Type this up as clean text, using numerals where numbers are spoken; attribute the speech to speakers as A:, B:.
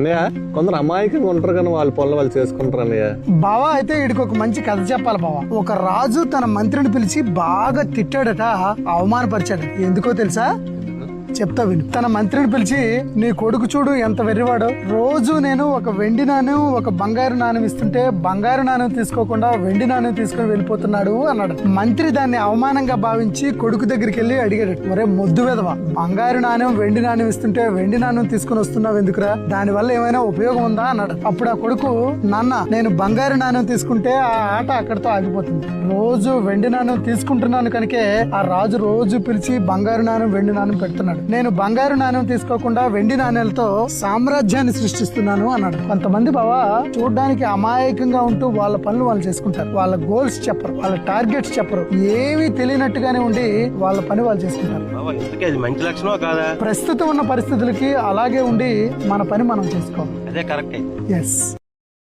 A: అన్నయ్య కొందరు అమాయకంగా ఉంటారు కానీ వాళ్ళ పనులు వాళ్ళు చేసుకుంటారు అన్నయ్య.
B: బావా అయితే వీడికి ఒక మంచి కథ చెప్పాలి బావా. ఒక రాజు తన మంత్రిని పిలిచి బాగా తిట్టాడట, అవమానపరిచాడు. ఎందుకో తెలుసా? చెప్తా విను. తన మంత్రిని పిలిచి, నీ కొడుకు చూడు ఎంత వెర్రివాడో, రోజు నేను ఒక వెండి నాణ్యం ఒక బంగారు నాణ్యం ఇస్తుంటే బంగారు నాణ్యం తీసుకోకుండా వెండి నాణ్యం తీసుకుని వెళ్ళిపోతున్నాడు అన్నాడు. మంత్రి దాన్ని అవమానంగా భావించి కొడుకు దగ్గరికి వెళ్ళి అడిగాడు, ఒరే మొద్దు వెదవా, బంగారు నాణ్యం వెండి నాణ్యం ఇస్తుంటే వెండి నాణ్యం తీసుకుని వస్తున్నావు ఎందుకురా, దాని వల్ల ఏమైనా ఉపయోగం ఉందా అన్నాడు. అప్పుడు ఆ కొడుకు, నాన్న నేను బంగారు నాణ్యం తీసుకుంటే ఆ ఆట అక్కడితో ఆగిపోతుంది, రోజు వెండి నాణ్యం తీసుకుంటున్నాను కనుకే ఆ రాజు రోజు పిలిచి బంగారు నాణ్యం వెండి నాణ్యం పెడుతున్నాడు. నేను బంగారు నాణ్యం తీసుకోకుండా వెండి నాణ్యాలతో సామ్రాజ్యాన్ని సృష్టిస్తున్నాను అన్నాడు. కొంతమంది బావా చూడడానికి అమాయకంగా ఉంటూ వాళ్ళ పనులు వాళ్ళు చేసుకుంటారు. వాళ్ళ గోల్స్ చెప్పరు, వాళ్ళ టార్గెట్స్ చెప్పరు, ఏమీ తెలియనట్టుగానే ఉండి వాళ్ళ పని వాళ్ళు చేసుకుంటారు.
C: మంచి లక్షణం కాదా?
B: ప్రస్తుతం ఉన్న పరిస్థితులకి అలాగే ఉండి మన పని మనం చేసుకోవాలి.
C: అదే కరెక్ట్.
B: ఎస్.